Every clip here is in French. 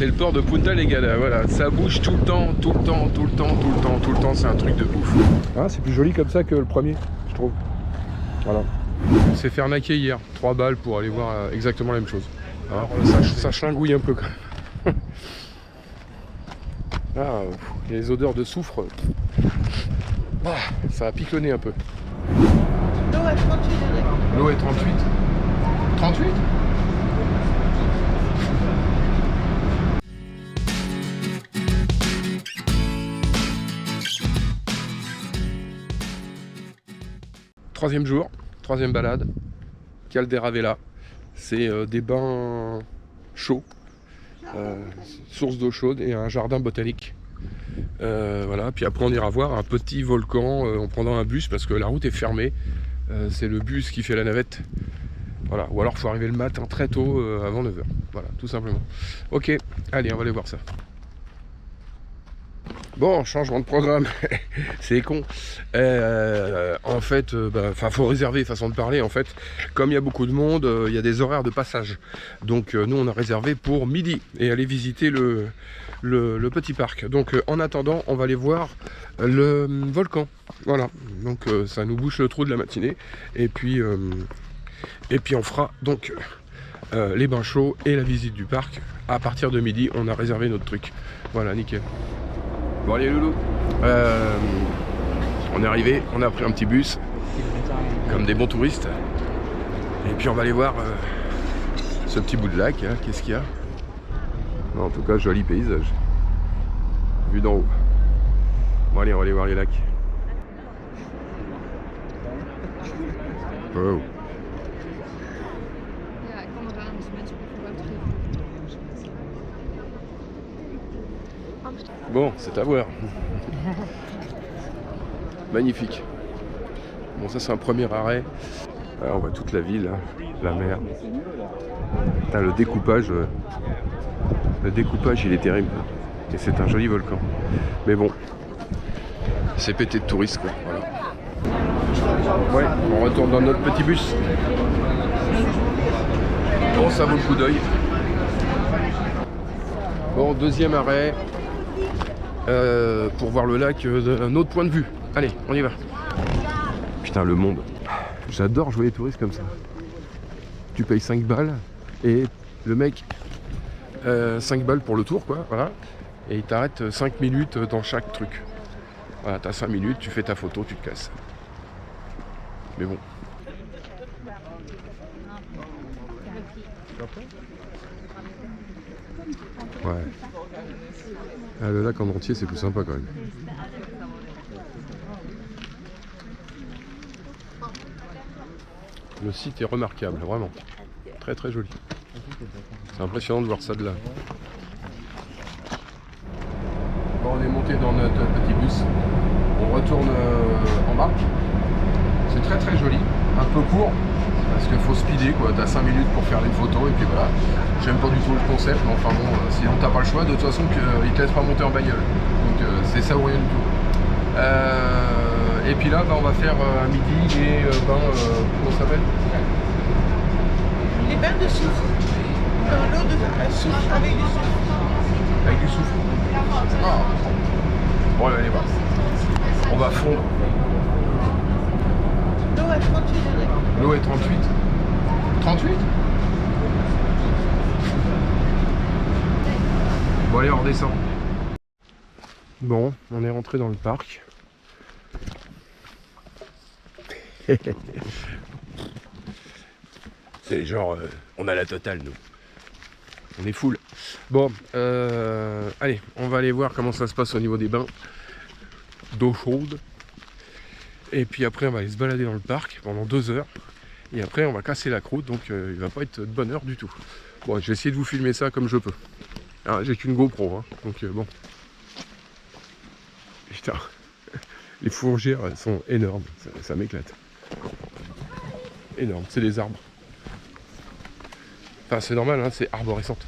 c'est le port de Punta Legada, voilà, ça bouge tout le temps, c'est un truc de ouf. Ah, c'est plus joli comme ça que le premier, je trouve. Voilà. On s'est fait arnaquer hier, 3 balles pour aller voir exactement la même chose. Alors ça chlingouille un peu quand même. Ah, il y a les odeurs de soufre. Ah, ça a piquonné un peu. L'eau est 38 degrés. L'eau est 38. 38 ? Troisième jour, troisième balade, Caldera Vella. C'est des bains chauds, source d'eau chaude et un jardin botanique. Voilà, puis après on ira voir un petit volcan en prenant un bus parce que la route est fermée. C'est le bus qui fait la navette. Voilà, ou alors il faut arriver le matin très tôt avant 9h. Voilà, tout simplement. Ok, allez, on va aller voir ça. Bon, changement de programme, c'est con. En fait, faut réserver, façon de parler. En fait, comme il y a beaucoup de monde, il y a des horaires de passage. Donc nous, on a réservé pour midi et aller visiter le petit parc. Donc en attendant, on va aller voir le volcan. Voilà, donc ça nous bouche le trou de la matinée. Et puis on fera donc les bains chauds et la visite du parc. À partir de midi, on a réservé notre truc. Voilà, nickel. Bon allez loulou, on est arrivé, on a pris un petit bus, comme des bons touristes. Et puis on va aller voir ce petit bout de lac, hein. Qu'est-ce qu'il y a? En tout cas, joli paysage, vu d'en haut. Bon allez, on va aller voir les lacs. Oh. Bon, c'est à voir. Magnifique. Bon, ça c'est un premier arrêt. Alors, on voit toute la ville, hein, la mer. Putain, le découpage, il est terrible. Et c'est un joli volcan. Mais bon, c'est pété de touristes, quoi. Voilà. Ouais, on retourne dans notre petit bus. Bon, ça vaut le coup d'œil. Bon, deuxième arrêt. Pour voir le lac d'un autre point de vue. Allez, on y va. Putain, le monde. J'adore jouer les touristes comme ça. Tu payes 5 balles et le mec 5 balles pour le tour, quoi, voilà. Et il t'arrête 5 minutes dans chaque truc. Voilà, t'as 5 minutes, tu fais ta photo, tu te casses. Mais bon. Ouais. Ah, le lac en entier, c'est plus sympa quand même. Le site est remarquable, vraiment. Très très joli. C'est impressionnant de voir ça de là. Bon, on est monté dans notre petit bus. On retourne en bas. C'est très très joli. Un peu court, parce qu'il faut speeder, quoi. T'as 5 minutes pour faire une photo et puis voilà. J'aime pas du tout le concept, mais enfin bon, sinon t'as pas le choix. De toute façon, ils te laissent pas monter en bagnole. Donc c'est ça ou rien du tout. Et puis là, on va faire un midi et comment ça s'appelle? Les bains de soufre. Dans l'eau de soufre, avec du soufre. Avec du soufre. Ah. Bon, allez voir. On va fondre. L'eau est 38 degrés. L'eau est 38. 38? Bon allez, on redescend. Bon, on est rentré dans le parc. C'est genre, on a la totale nous. On est full. Bon, allez, on va aller voir comment ça se passe au niveau des bains d'eau chaude. Et puis après, on va aller se balader dans le parc pendant 2 heures. Et après, on va casser la croûte, donc il va pas être de bonne heure du tout. Bon, je vais essayer de vous filmer ça comme je peux. Alors, j'ai qu'une GoPro, hein, donc bon. Putain, les fourgères, elles sont énormes, ça m'éclate. Énorme, c'est des arbres. Enfin, c'est normal, hein, c'est arborescente.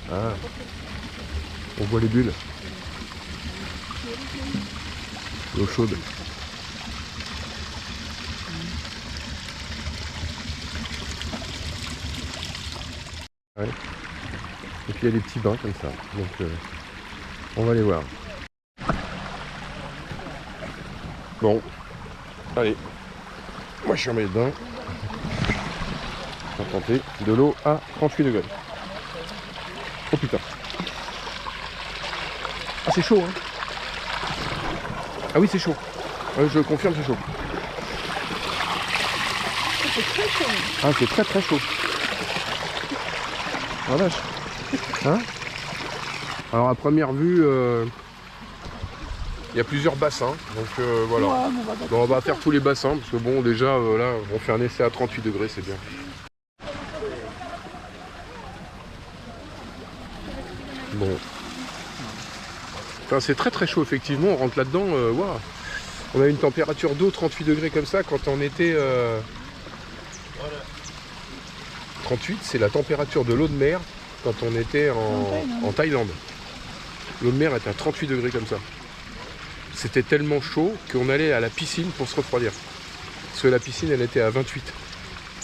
Ah, on voit les bulles. L'eau chaude. Ouais. Et puis il y a des petits bains comme ça. Donc on va aller voir. Bon. Allez. Moi je suis en maillot de bain. On va tenter de l'eau à 38 degrés. Oh putain. Ah c'est chaud hein. Ah oui c'est chaud. Je confirme c'est chaud. C'est très chaud. Ah c'est très très chaud. Ah vache. Hein? Alors à première vue, il y a plusieurs bassins. Donc voilà. Ouais, Bon, on va faire tous les bassins parce que bon déjà là on fait un essai à 38 degrés, c'est bien. Bon. Enfin, c'est très très chaud effectivement, on rentre là-dedans, waouh. On a une température d'eau 38 degrés comme ça quand on était... 38 c'est la température de l'eau de mer quand on était en Thaïlande. L'eau de mer était à 38 degrés comme ça. C'était tellement chaud qu'on allait à la piscine pour se refroidir. Parce que la piscine elle était à 28.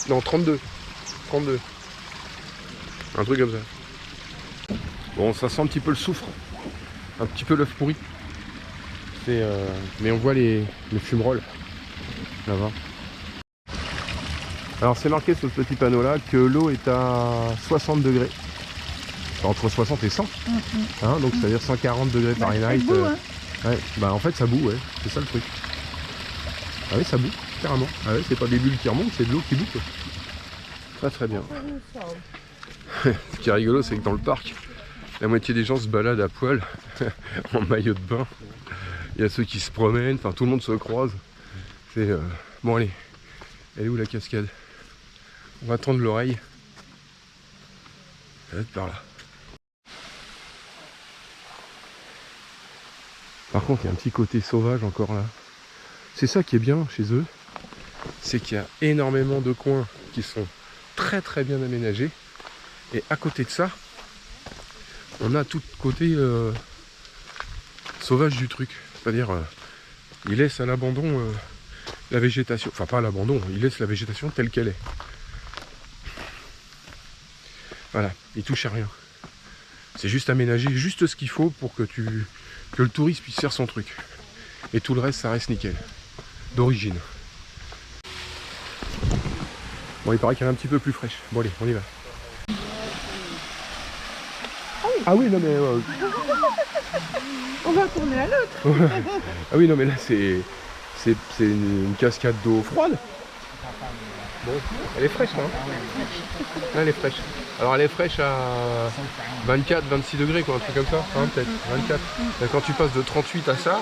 Non 32. 32. Un truc comme ça. Bon ça sent un petit peu le soufre. Un petit peu l'œuf pourri. Mais on voit les fumerolles là-bas. Alors c'est marqué sur ce petit panneau là que l'eau est à 60 degrés. Entre 60 et 100. Hein, donc c'est à dire 140 degrés Fahrenheit. Ouais, bah en fait ça bout, ouais, c'est ça le truc. Ah oui ça bout, carrément. Ah ouais, c'est pas des bulles qui remontent, c'est de l'eau qui bout. Très très bien. Ce qui est rigolo c'est que dans le parc, la moitié des gens se baladent à poil, en maillot de bain. Il y a ceux qui se promènent, enfin tout le monde se croise. C'est bon allez, elle est où la cascade? On va tendre l'oreille. Ça va être par là. Par contre il y a un petit côté sauvage encore là. C'est ça qui est bien chez eux. C'est qu'il y a énormément de coins qui sont très très bien aménagés. Et à côté de ça, on a tout le côté sauvage du truc. C'est-à-dire, il laisse à l'abandon la végétation. Enfin, pas à l'abandon, il laisse la végétation telle qu'elle est. Voilà, il touche à rien. C'est juste aménager juste ce qu'il faut pour que le touriste puisse faire son truc. Et tout le reste, ça reste nickel. D'origine. Bon, il paraît qu'elle est un petit peu plus fraîche. Bon, allez, on y va. Ah oui, non mais... On va tourner à l'autre. Ah oui, non mais là, c'est une cascade d'eau froide. Bon, elle est fraîche, hein. Là, elle est fraîche. Alors, elle est fraîche à 24, 26 degrés, quoi, un truc comme ça, hein, peut-être, 24. Et quand tu passes de 38 à ça,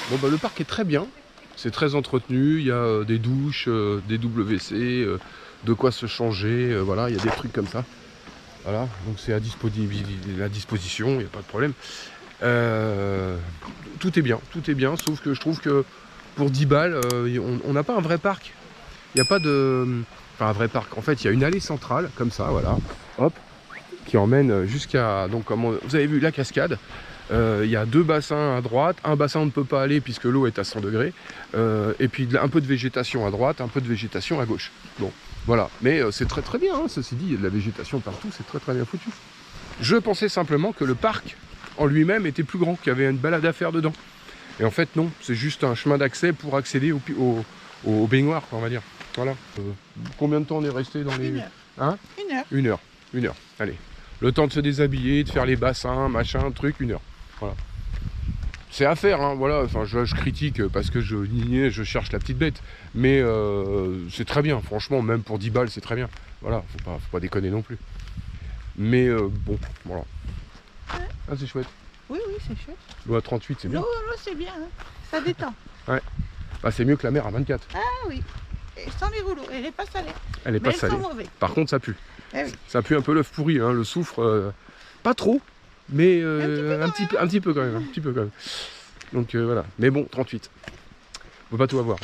Bon, bah, le parc est très bien. C'est très entretenu. Il y a des douches, des WC, de quoi se changer. Voilà, il y a des trucs comme ça. Voilà, donc c'est à disposition, il n'y a pas de problème. Tout est bien, sauf que je trouve que pour 10 balles, on n'a pas un vrai parc. Il n'y a pas de... Enfin, un vrai parc. En fait, il y a une allée centrale, comme ça, voilà. Hop, qui emmène jusqu'à... Donc, comme vous avez vu, la cascade. Il y a 2 bassins à droite. Un bassin, on ne peut pas aller puisque l'eau est à 100 degrés. Et puis, un peu de végétation à droite, un peu de végétation à gauche. Bon, voilà. Mais c'est très très bien, hein. Ceci dit, il y a de la végétation partout. C'est très très bien foutu. Je pensais simplement que le parc en lui-même était plus grand, qu'il y avait une balade à faire dedans. Et en fait, non. C'est juste un chemin d'accès pour accéder au baignoire, on va dire. Voilà. Combien de temps on est resté dans les... 1 heure. Hein? 1 heure. 1 heure. Allez. Le temps de se déshabiller, de faire les bassins, machin, truc, 1 heure. Voilà. C'est à faire, hein, voilà. Enfin, je critique parce que je cherche la petite bête. Mais c'est très bien, franchement, même pour 10 balles, c'est très bien. Voilà, faut pas déconner non plus. Mais bon, voilà. Ouais. Ah, c'est chouette. Oui, c'est chouette. L'eau à 38, c'est bien. L'eau, c'est bien, hein. Ça détend. Ouais. Bah, c'est mieux que la mer à 24. Ah oui. Et sans les rouleaux, elle n'est pas salée. Elle est pas Mais salée. elles sont mauvais. Par contre, ça pue. Eh oui. Ça pue un peu l'œuf pourri, hein, le soufre. Pas trop, mais un petit peu quand même. Un petit peu quand même. Donc voilà. Mais bon, 38. On peut pas tout avoir.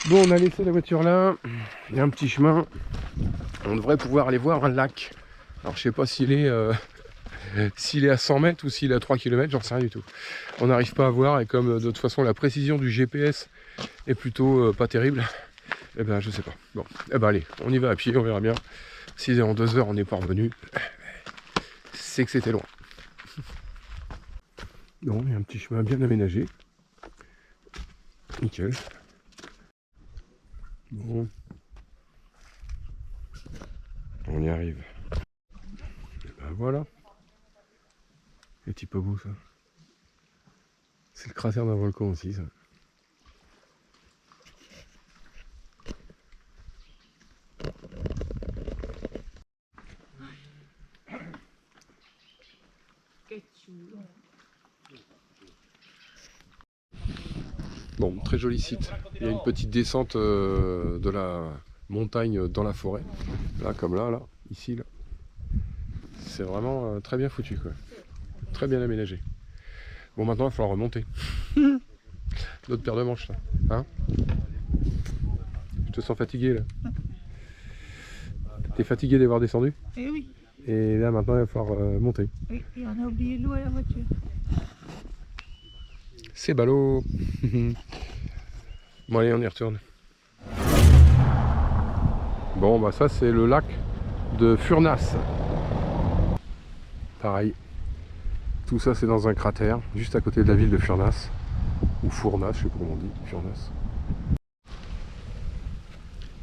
Bon, on a laissé la voiture là. Il y a un petit chemin. On devrait pouvoir aller voir un lac. Alors, je sais pas s'il est s'il est à 100 mètres ou s'il est à 3 km, j'en sais rien du tout. On n'arrive pas à voir et comme de toute façon la précision du GPS est plutôt pas terrible, eh ben je sais pas. Bon, eh ben allez, on y va à pied, on verra bien. Si en 2 heures on n'est pas revenu, c'est que c'était loin. Non, il y a un petit chemin bien aménagé. Nickel. Bon. On y arrive. Et ben voilà. C'est pas beau ça. C'est le cratère d'un volcan aussi ça. Bon, très joli site. Il y a une petite descente de la montagne dans la forêt. Là, comme là, ici, là. C'est vraiment très bien foutu, quoi. Très bien aménagé. Bon, maintenant, il va falloir remonter. Notre paire de manches, là. Hein? Je te sens fatigué, là. T'es fatigué d'avoir descendu? Eh oui. Et là, maintenant, il va falloir monter. Oui, et on a oublié l'eau à la voiture. C'est ballot. Bon, allez, on y retourne. Bon, bah ça, c'est le lac de Furnas. Pareil. Tout ça, c'est dans un cratère, juste à côté de la ville de Furnas. Ou Fournas, je sais pas comment on dit, Furnas.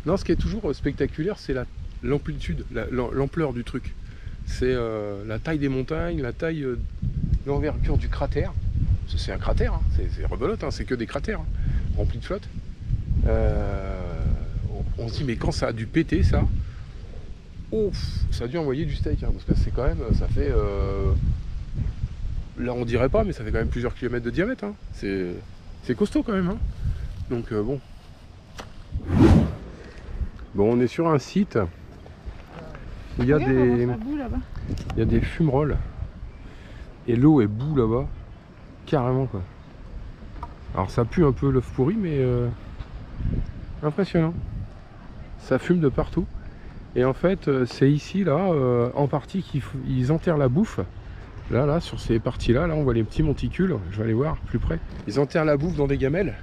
Non, ce qui est toujours spectaculaire, c'est l'amplitude, l'ampleur du truc. C'est la taille des montagnes, la taille, l'envergure du cratère. C'est un cratère, hein. C'est rebelote, hein. C'est que des cratères hein, remplis de flotte. On se dit, mais quand ça a dû péter, ça, ouf, ça a dû envoyer du steak, hein, parce que c'est quand même, ça fait, là on dirait pas, mais ça fait quand même plusieurs kilomètres de diamètre. Hein. C'est costaud quand même. Hein. Donc bon. Bon, on est sur un site où il y a des fumerolles et l'eau est boue là-bas. Carrément quoi. Alors ça pue un peu l'œuf pourri mais impressionnant. Ça fume de partout. Et en fait c'est ici là en partie qu'ils enterrent la bouffe. Là sur ces parties là, on voit les petits monticules. Je vais aller voir plus près. Ils enterrent la bouffe dans des gamelles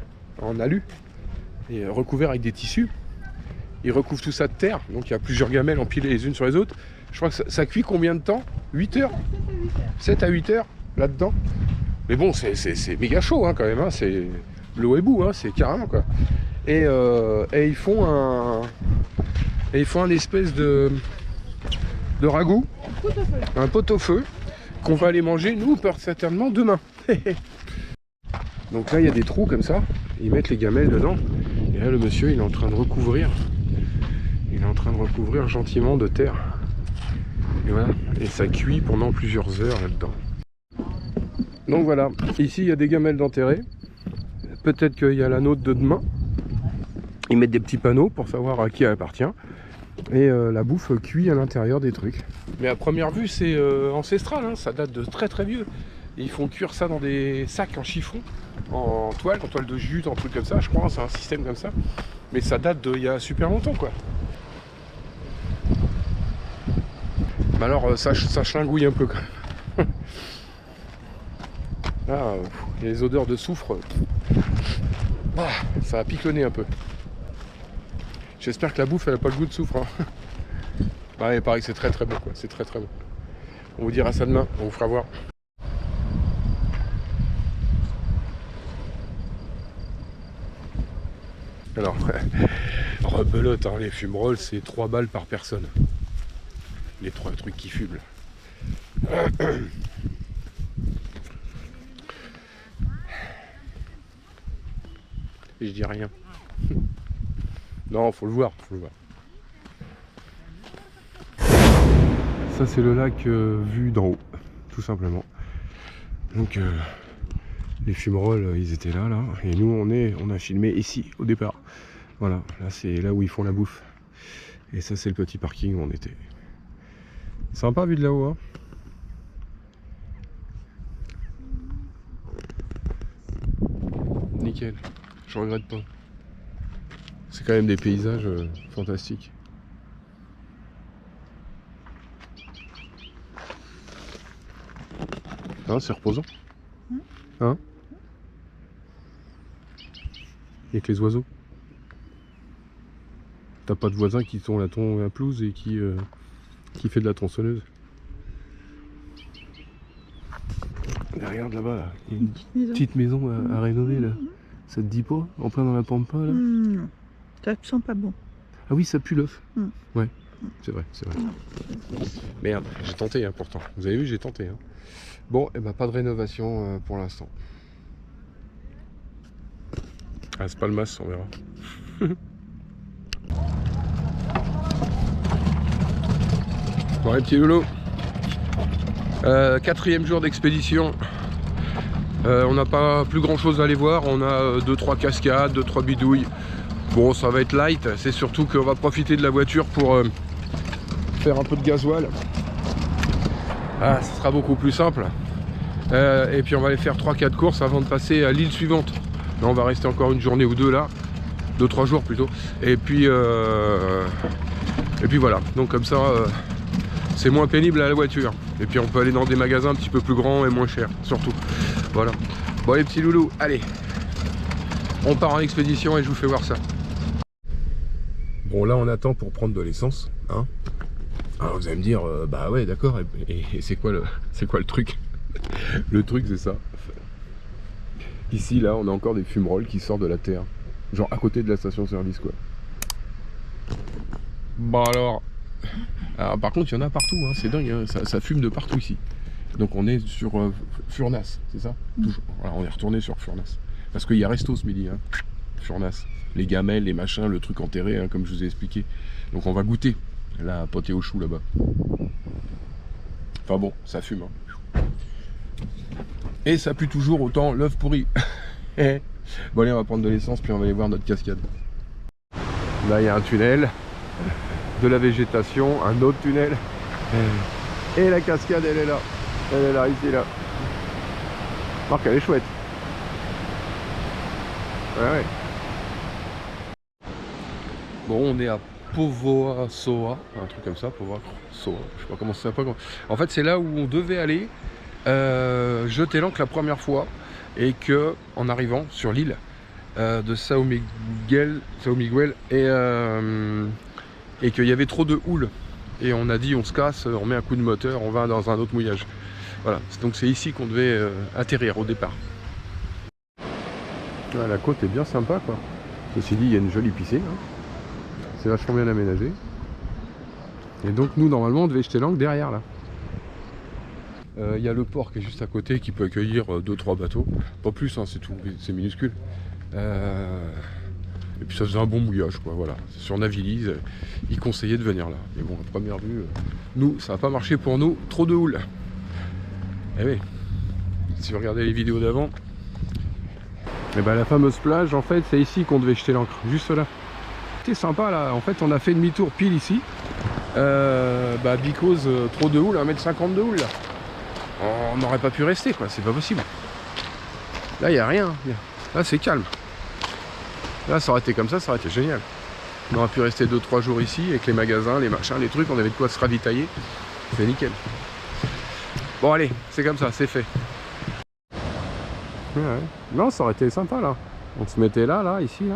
en alu et recouverts avec des tissus. Ils recouvrent tout ça de terre. Donc il y a plusieurs gamelles empilées les unes sur les autres. Je crois que ça cuit combien de temps? 8 heures 7 à 8 heures là-dedans. Mais bon, c'est méga chaud hein, quand même, hein. L'eau est boue, hein, c'est carrément quoi. Et ils font un espèce de ragoût, un pot-au-feu, qu'on va aller manger, nous, certainement demain. Donc là, il y a des trous comme ça, ils mettent les gamelles dedans, et là, le monsieur, il est en train de recouvrir. Il est en train de recouvrir gentiment de terre. Et voilà, et ça cuit pendant plusieurs heures là-dedans. Donc voilà, ici il y a des gamelles d'enterrés. Peut-être qu'il y a la nôtre de demain. Ils mettent des petits panneaux pour savoir à qui elle appartient. Et la bouffe cuit à l'intérieur des trucs. Mais à première vue c'est ancestral, hein, ça date de très très vieux. Et ils font cuire ça dans des sacs en chiffon, en toile de jute, en truc comme ça, je crois, c'est un système comme ça. Mais ça date d'il y a super longtemps quoi. Mais alors ça chlingouille un peu quand même. Ah, les odeurs de soufre, ça a piquonné un peu. J'espère que la bouffe elle a pas le goût de soufre. Hein. Ouais, pareil, c'est très très bon quoi, c'est très très bon. On vous dira ça demain, on vous fera voir. Alors, rebelote, hein, les fumerolles c'est 3 balles par personne. Les 3 trucs qui fument. Et je dis rien. Non, faut le voir, Ça c'est le lac vu d'en haut, tout simplement. Donc les fumerolles, ils étaient là, et nous on a filmé ici au départ. Voilà, là c'est là où ils font la bouffe. Et ça c'est le petit parking où on était. Sympa vu de là-haut, hein. Nickel, je regrette pas. C'est quand même des paysages fantastiques. Hein, c'est reposant. Hein? Avec les oiseaux. T'as pas de voisins qui sont la pelouse et qui fait de la tronçonneuse. Là, regarde là-bas, là. Il y a une petite maison à rénover là. Ça te dit pas? En plein dans la pampa là? Non, ça sent pas bon. Ah oui, ça pue l'œuf. Mm. Ouais, c'est vrai, c'est vrai. Merde, j'ai tenté hein, pourtant. Vous avez vu, j'ai tenté. Hein. Bon, et bah pas de rénovation pour l'instant. Ah, c'est pas le mas, on verra. Bon, les petits loulous. 4e jour d'expédition. On n'a pas plus grand chose à aller voir. On a 2-3 cascades, 2-3 bidouilles. Bon, ça va être light. C'est surtout qu'on va profiter de la voiture pour faire un peu de gasoil. Ah, ça sera beaucoup plus simple. Et puis on va aller faire 3-4 courses avant de passer à l'île suivante. Là, on va rester encore une journée ou deux là. 2-3 jours plutôt. Et puis voilà. Donc comme ça, c'est moins pénible à la voiture. Et puis on peut aller dans des magasins un petit peu plus grands et moins chers, surtout. Voilà. Bon les petits loulous, allez. On part en expédition et je vous fais voir ça. Bon là on attend pour prendre de l'essence. Hein. Alors vous allez me dire, bah ouais d'accord, et c'est quoi le truc? Le truc c'est ça. Ici là on a encore des fumerolles qui sortent de la terre. Genre à côté de la station-service quoi. Bon alors par contre il y en a partout, hein, c'est dingue, hein, ça fume de partout ici. Donc on est sur Furnas, c'est ça? Toujours. Voilà, on est retourné sur Furnas. Parce qu'il y a resto ce midi, hein. Furnas. Les gamelles, les machins, le truc enterré, hein, comme je vous ai expliqué. Donc on va goûter la pâté au chou là-bas. Enfin bon, ça fume. Hein. Et ça pue toujours autant l'œuf pourri. Bon allez, on va prendre de l'essence puis on va aller voir notre cascade. Là il y a un tunnel, de la végétation, un autre tunnel. Et la cascade elle est là. Elle est là, ici là. Marc, elle est chouette. Ouais. Bon, on est à Povoa-Soa, un truc comme ça, Povoa-Soa, je sais pas comment ça s'appelle. En fait, c'est là où on devait aller jeter l'ancre la première fois et que, en arrivant sur l'île de São Miguel et qu'il y avait trop de houle. Et on a dit, on se casse, on met un coup de moteur, on va dans un autre mouillage. Voilà, donc c'est ici qu'on devait atterrir au départ. Ah, la côte est bien sympa quoi. Ceci dit, il y a une jolie piscine. Hein. C'est vachement bien aménagé. Et donc nous normalement on devait jeter l'ancre derrière là. Il y a le port qui est juste à côté qui peut accueillir 2-3 bateaux. Pas plus, hein, c'est tout, c'est minuscule. Et puis ça faisait un bon mouillage quoi, voilà. Sur Navilise, ils conseillaient de venir là. Mais bon, à première vue, nous, ça n'a pas marché pour nous, trop de houle. Eh oui, si vous regardez les vidéos d'avant, et ben la fameuse plage, en fait, c'est ici qu'on devait jeter l'ancre, juste là. C'était sympa là, en fait, on a fait demi-tour pile ici. Because trop de houle, 1,50 m de houle là. On n'aurait pas pu rester quoi, c'est pas possible. Là, il n'y a rien, là c'est calme. Là, ça aurait été comme ça aurait été génial. On aurait pu rester 2-3 jours ici avec les magasins, les machins, les trucs, on avait de quoi se ravitailler. C'est nickel. Bon allez, c'est comme ça, c'est fait. Ouais. Non, ça aurait été sympa là. On se mettait là, ici, là.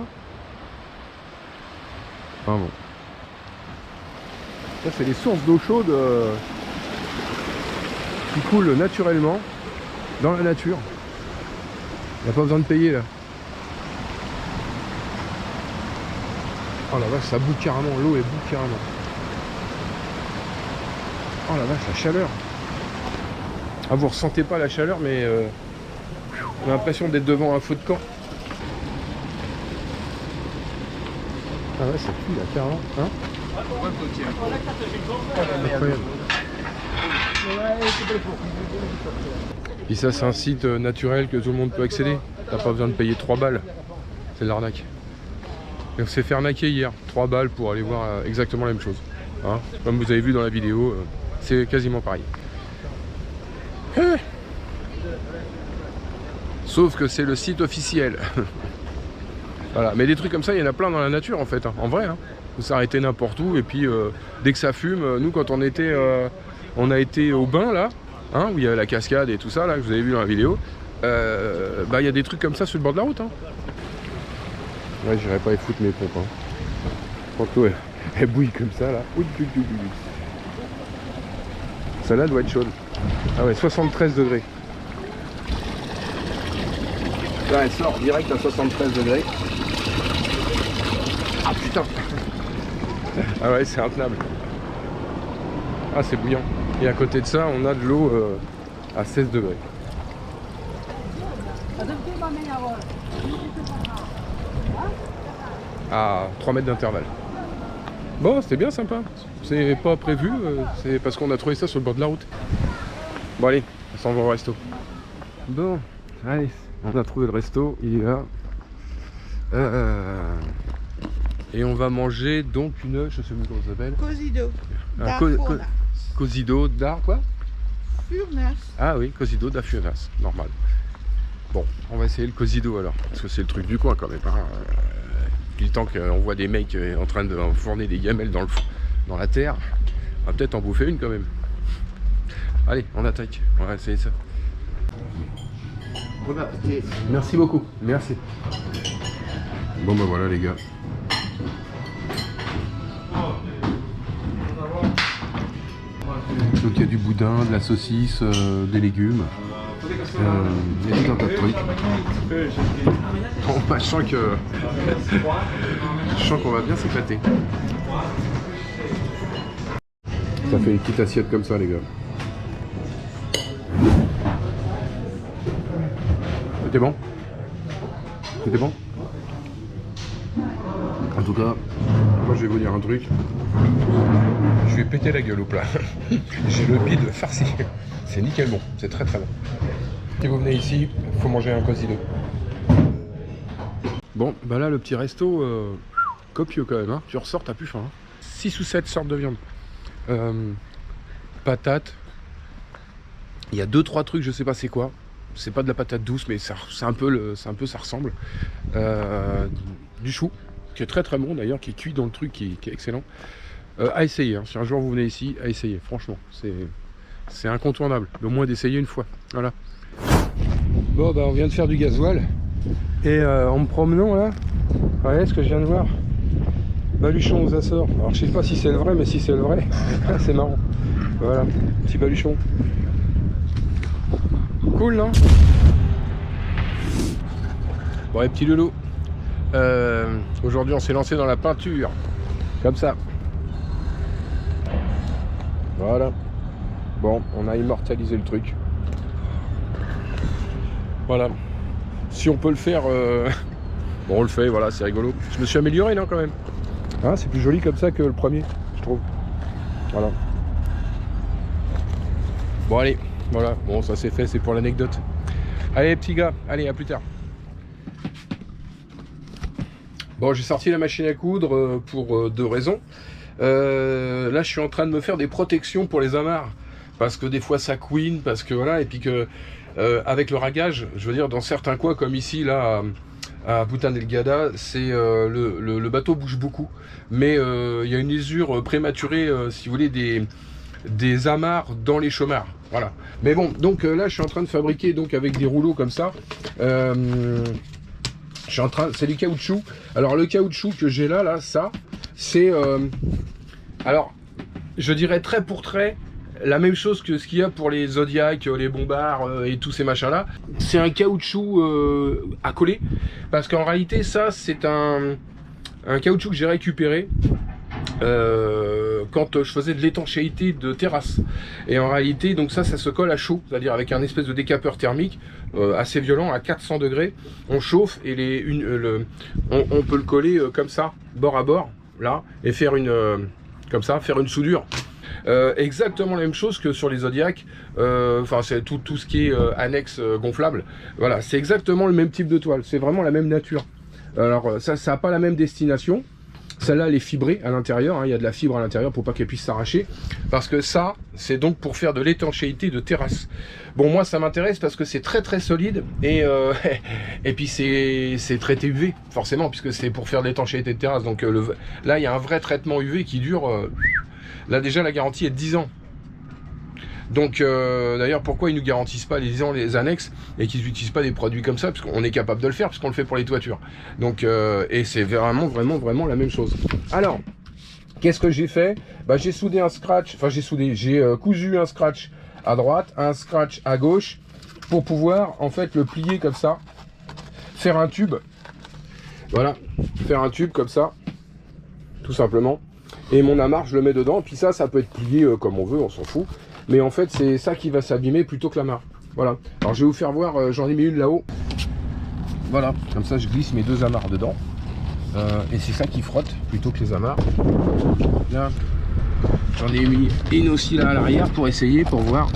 Enfin bon. Ça, c'est les sources d'eau chaude qui coulent naturellement dans la nature. Il n'y a pas besoin de payer là. Oh la vache, ça bout carrément, l'eau est bout carrément. Oh la vache, la chaleur. Ah, vous ressentez pas la chaleur, mais on a l'impression d'être devant un feu de camp. Ah ouais, ça pue là, carrément. Hein? Incroyable. Puis ça, c'est un site naturel que tout le monde peut accéder. T'as pas besoin de payer 3 balles. C'est de l'arnaque. Et on s'est fait arnaquer hier. 3 balles pour aller voir exactement la même chose. Hein? Comme vous avez vu dans la vidéo, c'est quasiment pareil. Sauf que c'est le site officiel. Voilà, mais des trucs comme ça, il y en a plein dans la nature en fait, hein. En vrai. Hein. Vous s'arrêtez n'importe où et puis dès que ça fume, nous quand on a été au bain là, hein, où il y a la cascade et tout ça, là, que vous avez vu dans la vidéo, bah il y a des trucs comme ça sur le bord de la route. Hein. Ouais, j'irai pas y foutre mes pompes. Hein. Franchement, elle bouille comme ça, là. Celle-là doit être chaude. Ah ouais, 73 degrés. Là, elle sort direct à 73 degrés. Ah putain. Ah ouais, c'est intenable. Ah, c'est bouillant. Et à côté de ça, on a de l'eau à 16 degrés. À 3 mètres d'intervalle. Bon, c'était bien sympa. C'est pas prévu, c'est parce qu'on a trouvé ça sur le bord de la route. Bon allez, on s'en va au resto. Bon, allez, on a trouvé le resto, il est là. Et on va manger donc une, je sais plus comment ça s'appelle. Cosido. Cosido da quoi? Furnas. Ah oui, Cosido da Furnas, normal. Bon, on va essayer le Cosido alors, parce que c'est le truc du coin quand même. Hein. Depuis le temps qu'on voit des mecs en train de fourner des gamelles dans la terre, on va peut-être en bouffer une quand même. Allez, on attaque, on va essayer ça. Merci beaucoup, merci. Bon bah voilà les gars. Donc il y a du boudin, de la saucisse, des légumes. Il y a tout un tas de trucs. Bon, bah, je sens qu'on va bien s'éclater. Ça fait une petite assiette comme ça les gars. C'était bon? C'était bon? En tout cas, moi je vais vous dire un truc. Je vais péter la gueule au plat. J'ai le bide farci. C'est nickel bon, c'est très très bon. Si vous venez ici, il faut manger un Cosido. Bon, bah là le petit resto, copieux quand même, hein. Tu ressors, t'as plus faim. Hein. 6 ou 7 sortes de viande. Patates. Il y a 2-3 trucs, je sais pas c'est quoi. C'est pas de la patate douce, mais c'est un peu ça ressemble. Du chou, qui est très très bon d'ailleurs, qui est cuit dans le truc, qui est excellent. À essayer, hein. Si un jour vous venez ici, à essayer, franchement, c'est incontournable, au moins d'essayer une fois. Voilà. Bon bah on vient de faire du gasoil. Et en me promenant là, regardez ce que je viens de voir. Baluchon aux Açores. Alors je sais pas si c'est le vrai, mais si c'est le vrai, c'est marrant. Voilà, petit baluchon. Cool non? Bon les petits loulous. Aujourd'hui on s'est lancé dans la peinture. Comme ça. Voilà. Bon, on a immortalisé le truc. Voilà. Si on peut le faire, bon on le fait, voilà, c'est rigolo. Je me suis amélioré non quand même. Hein, c'est plus joli comme ça que le premier, je trouve. Voilà. Bon allez, voilà, bon ça c'est fait, c'est pour l'anecdote. Allez petits gars, allez à plus tard. Bon j'ai sorti la machine à coudre pour 2 raisons. Là je suis en train de me faire des protections pour les amarres. Parce que des fois ça couine, parce que voilà, et puis que avec le ragage, je veux dire dans certains coins comme ici là à Punta Delgada, c'est le bateau bouge beaucoup, mais il y a une usure prématurée, si vous voulez, des amarres dans les chaumards, voilà. Mais bon, donc là je suis en train de fabriquer donc avec des rouleaux comme ça. C'est du caoutchouc. Alors le caoutchouc que j'ai là, ça, c'est alors je dirais trait pour trait la même chose que ce qu'il y a pour les Zodiac, les bombards et tous ces machins là. C'est un caoutchouc à coller, parce qu'en réalité ça c'est un caoutchouc que j'ai récupéré quand je faisais de l'étanchéité de terrasse. Et en réalité donc ça se colle à chaud, c'est-à-dire avec un espèce de décapeur thermique assez violent à 400 degrés. On chauffe et on peut le coller comme ça, bord à bord, là, et faire comme ça, faire une soudure. Exactement la même chose que sur les Zodiac, enfin c'est tout ce qui est annexe gonflable. Voilà, c'est exactement le même type de toile, c'est vraiment la même nature. Alors ça n'a pas la même destination. Celle-là elle est fibrée à l'intérieur, hein, il y a de la fibre à l'intérieur pour pas qu'elle puisse s'arracher. Parce que ça, c'est donc pour faire de l'étanchéité de terrasse. Bon moi ça m'intéresse parce que c'est très très solide et puis c'est traité UV forcément, puisque c'est pour faire de l'étanchéité de terrasse. Donc là il y a un vrai traitement UV qui dure... Là déjà la garantie est de 10 ans. Donc d'ailleurs pourquoi ils nous garantissent pas les annexes et qu'ils n'utilisent pas des produits comme ça, parce qu'on est capable de le faire, parce qu'on le fait pour les toitures. Donc et c'est vraiment la même chose. Alors qu'est-ce que j'ai fait? Bah, j'ai soudé un scratch, enfin j'ai cousu un scratch à droite, un scratch à gauche, pour pouvoir en fait le plier comme ça, faire un tube. Voilà, faire un tube comme ça, tout simplement. Et mon amarre, je le mets dedans, puis ça peut être plié comme on veut, on s'en fout. Mais en fait, c'est ça qui va s'abîmer plutôt que l'amarre. Voilà. Alors je vais vous faire voir, j'en ai mis une là-haut. Voilà, comme ça je glisse mes deux amarres dedans. Et c'est ça qui frotte plutôt que les amarres. Là, j'en ai mis une aussi là à l'arrière pour essayer, pour voir.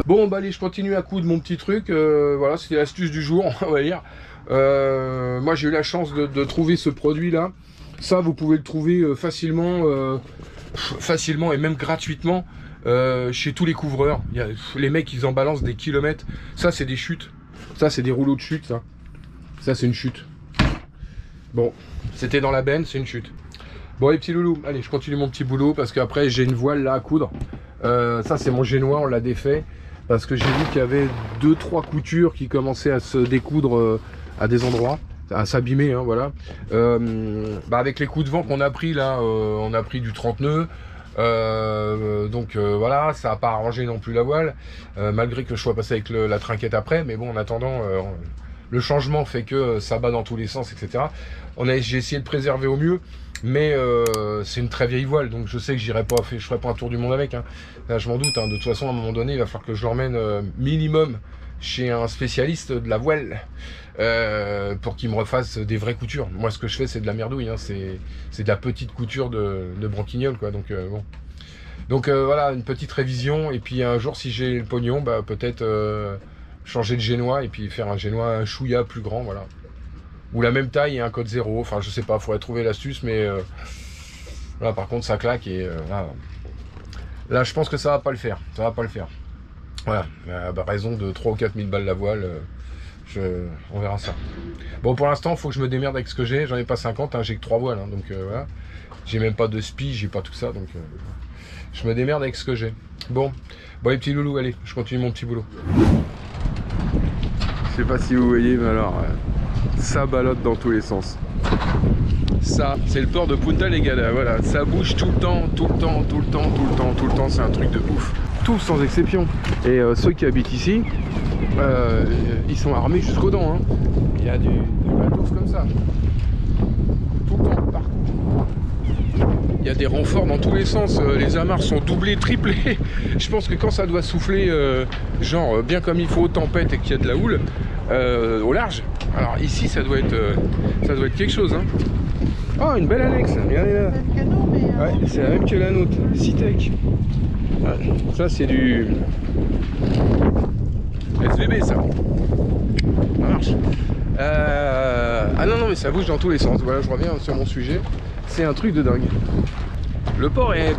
Bon, bah allez, je continue à coudre mon petit truc. Voilà, c'était l'astuce du jour, on va dire. Moi, j'ai eu la chance de trouver ce produit-là. Ça, vous pouvez le trouver facilement et même gratuitement chez tous les couvreurs. Il y a, les mecs, ils en balancent des kilomètres. Ça, c'est des chutes. Ça, c'est des rouleaux de chute, ça. Ça, c'est une chute. Bon, c'était dans la benne, c'est une chute. Bon, les petits loulous, allez, je continue mon petit boulot parce qu'après, j'ai une voile là à coudre. Ça, c'est mon génois, on l'a défait. Parce que j'ai vu qu'il y avait 2-3 coutures qui commençaient à se découdre à des endroits, à s'abîmer, hein, voilà. Bah avec les coups de vent qu'on a pris là, on a pris du 30 nœuds. Donc voilà, ça n'a pas arrangé non plus la voile, malgré que je sois passé avec la trinquette après. Mais bon, en attendant, le changement fait que ça bat dans tous les sens, etc. J'ai essayé de préserver au mieux. Mais c'est une très vieille voile, donc je sais que je ferai pas un tour du monde avec. Hein. Là, je m'en doute. Hein. De toute façon, à un moment donné, il va falloir que je l'emmène minimum chez un spécialiste de la voile pour qu'il me refasse des vraies coutures. Moi, ce que je fais, c'est de la merdouille. Hein. C'est de la petite couture de branquignol, quoi. Donc bon. Donc voilà, une petite révision. Et puis un jour, si j'ai le pognon, bah peut-être changer de génois et puis faire un génois un chouïa plus grand, voilà. Ou la même taille et un code 0, enfin je sais pas, faudrait trouver l'astuce, mais là par contre ça claque et là je pense que ça va pas le faire, Voilà, bah, raison de 3 ou 4 000 balles la voile, on verra ça. Bon, pour l'instant, faut que je me démerde avec ce que j'ai, j'en ai pas 50, hein, j'ai que 3 voiles, hein, donc voilà. J'ai même pas de spi, j'ai pas tout ça, donc je me démerde avec ce que j'ai. Bon, les petits loulous, allez, je continue mon petit boulot. Je sais pas si vous voyez, mais alors... ça ballotte dans tous les sens. Ça, c'est le port de Punta Legada, voilà. Ça bouge tout le temps, c'est un truc de ouf. Tous sans exception. Et ceux qui habitent ici, ils sont armés jusqu'aux dents. Hein. Il y a du matos comme ça. Tout le temps, partout. Il y a des renforts dans tous les sens, les amarres sont doublées, triplées. Je pense que quand ça doit souffler, genre bien comme il faut, tempête et qu'il y a de la houle, au large, alors ici ça doit être quelque chose. Hein. Oh, une belle annexe, regardez là. Ouais, c'est la même que la nôtre, Citec. Ouais, ça c'est du SVB ça. Ça marche. Ah non mais ça bouge dans tous les sens. Voilà, je reviens sur mon sujet. C'est un truc de dingue. Le port est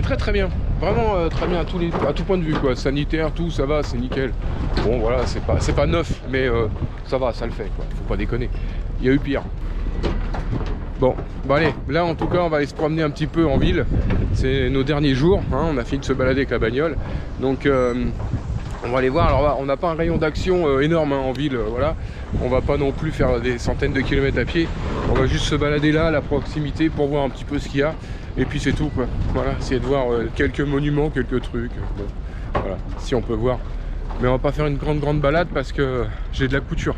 très bien. Vraiment très bien à tout point de vue, quoi. Sanitaire, tout, ça va, c'est nickel. Bon voilà, c'est pas neuf, mais ça va, ça le fait, quoi. Faut pas déconner. Il y a eu pire. Bon, allez, là en tout cas on va aller se promener un petit peu en ville. C'est nos derniers jours, hein. On a fini de se balader avec la bagnole. Donc on va aller voir. Alors on n'a pas un rayon d'action énorme, hein, en ville, voilà. On va pas non plus faire des centaines de kilomètres à pied. On va juste se balader là, à la proximité, pour voir un petit peu ce qu'il y a. Et puis c'est tout, quoi. Voilà, essayer de voir quelques monuments, quelques trucs. Bon, voilà, si on peut voir. Mais on va pas faire une grande balade parce que j'ai de la couture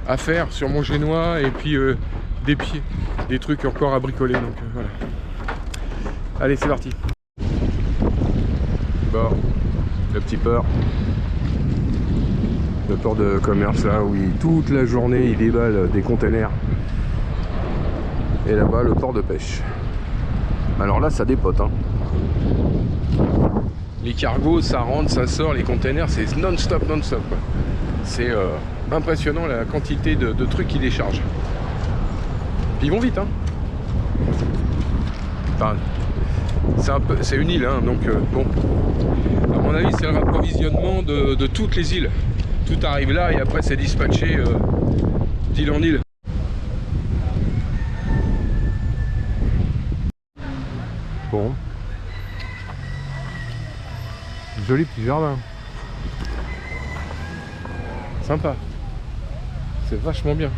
à faire sur mon génois et puis des pieds, des trucs encore à bricoler. Donc voilà. Allez, c'est parti. Bon, le petit port. Le port de commerce là où toute la journée il déballe des containers. Et là-bas le port de pêche. Alors là ça dépote, hein. Les cargos ça rentre, ça sort, les containers c'est non-stop. C'est impressionnant la quantité de trucs qu'ils déchargent. Puis ils vont vite, hein. Enfin, c'est une île, hein, donc bon. À mon avis c'est le rapprovisionnement de toutes les îles. Tout arrive là et après c'est dispatché d'île en île. Bon. Joli petit jardin. Sympa. C'est vachement bien.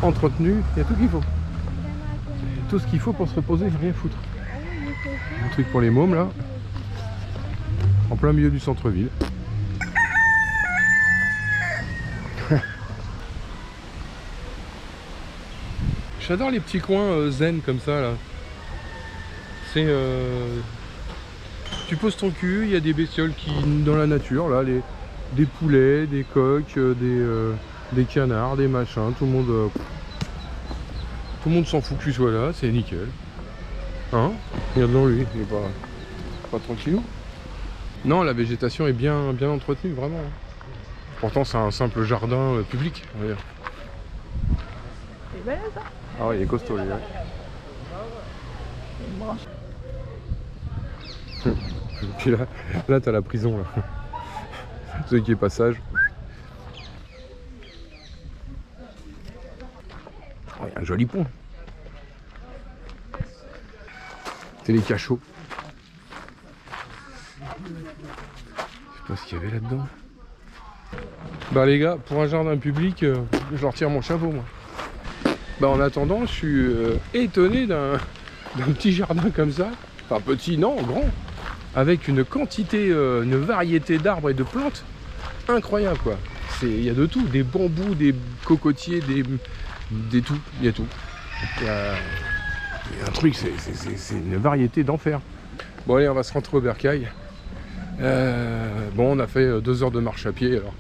Entretenu, il y a tout qu'il faut. Tout ce qu'il faut pour se reposer, rien foutre. Un truc pour les mômes là. En plein milieu du centre-ville. J'adore les petits coins zen comme ça là. C'est tu poses ton cul, il y a des bestioles qui dans la nature là, des poulets, des coqs, des canards, des machins, tout le monde s'en fout que tu sois là, c'est nickel. Hein? Regarde-le lui, il est pas tranquillou. Non, la végétation est bien entretenue, vraiment. Pourtant c'est un simple jardin public, on va dire. C'est belle ça. Ah ouais, il est costaud lui. Ouais. Puis là t'as la prison là. Celui qui est passage. Oh, il y a un joli pont. C'est les cachots. Je sais pas ce qu'il y avait là-dedans. Bah les gars, pour un jardin public, je leur tire mon chapeau moi. Bah en attendant, je suis étonné d'un petit jardin comme ça. Enfin petit, non, grand. Avec une quantité, une variété d'arbres et de plantes incroyable quoi. Il y a de tout, des bambous, des cocotiers, des tout, il y a tout. Il y a un truc, c'est une variété d'enfer. Bon allez, on va se rentrer au bercail. Bon, on a fait 2 heures de marche à pied, alors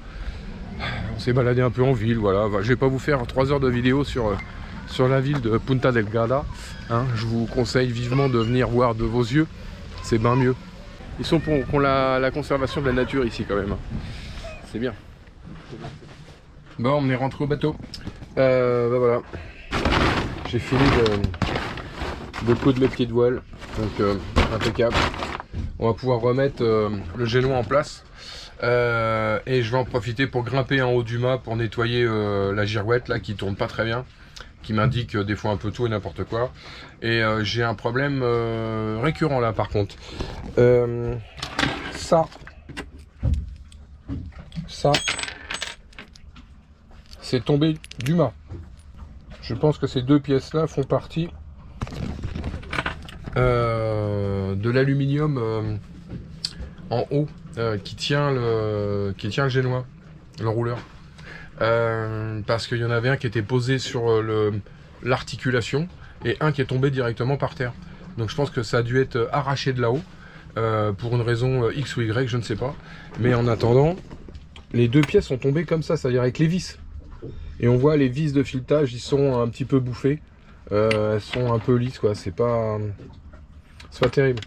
on s'est baladé un peu en ville, voilà. Je vais pas vous faire 3 heures de vidéo sur la ville de Punta Delgada. Hein. Je vous conseille vivement de venir voir de vos yeux, c'est bien mieux. Ils sont pour la conservation de la nature ici quand même. Hein. C'est bien. Bon, on est rentré au bateau. Bah voilà. J'ai fini de coudre mes pieds de voile. Donc impeccable. On va pouvoir remettre le génois en place. Et je vais en profiter pour grimper en haut du mât pour nettoyer la girouette là qui tourne pas très bien. Qui m'indique des fois un peu tout et n'importe quoi. Et j'ai un problème récurrent là par contre. Ça, c'est tombé du mât. Je pense que ces 2 pièces là font partie de l'aluminium en haut qui tient le génois, le rouleur. Parce qu'il y en avait un qui était posé sur l'articulation et un qui est tombé directement par terre. Donc je pense que ça a dû être arraché de là-haut pour une raison X ou Y, je ne sais pas. Mais en attendant, les 2 pièces sont tombées comme ça, c'est-à-dire avec les vis. Et on voit les vis de filetage, ils sont un petit peu bouffés. Elles sont un peu lisses, quoi. C'est pas terrible.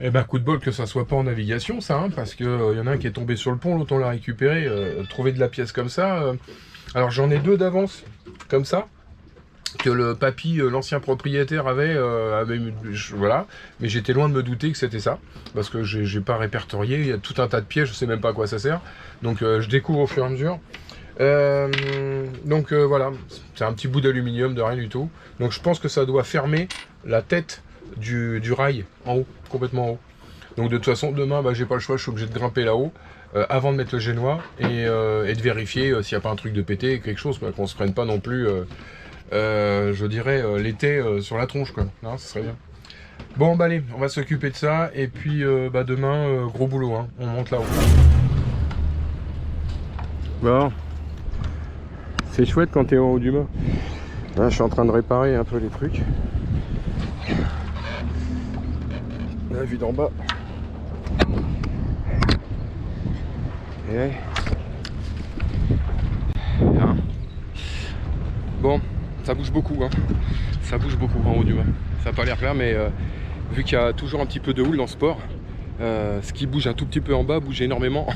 Eh ben, coup de bol que ça soit pas en navigation, ça, hein, parce que y en a un qui est tombé sur le pont, l'autre on l'a récupéré. Trouver de la pièce comme ça. Alors j'en ai 2 d'avance, comme ça, que le papy, l'ancien propriétaire avait voilà. Mais j'étais loin de me douter que c'était ça, parce que j'ai pas répertorié. Il y a tout un tas de pièces, je sais même pas à quoi ça sert. Donc je découvre au fur et à mesure. Voilà, c'est un petit bout d'aluminium de rien du tout. Donc je pense que ça doit fermer la tête du rail en haut, complètement en haut. Donc de toute façon demain j'ai pas le choix, je suis obligé de grimper là-haut avant de mettre le génois et de vérifier s'il n'y a pas un truc de pété, quelque chose, qu'on se prenne pas non plus je dirais l'été sur la tronche quoi. Non, ça serait bien. Bon bah allez, on va s'occuper de ça et puis demain gros boulot, hein. On monte là-haut. Bon, c'est chouette quand t'es en haut du mât. Là, je suis en train de réparer un peu les trucs. La vue d'en bas. Et... Hein. Bon, ça bouge beaucoup, hein. Ça bouge beaucoup en haut du mât. Ça n'a pas l'air clair, mais vu qu'il y a toujours un petit peu de houle dans ce port, ce qui bouge un tout petit peu en bas bouge énormément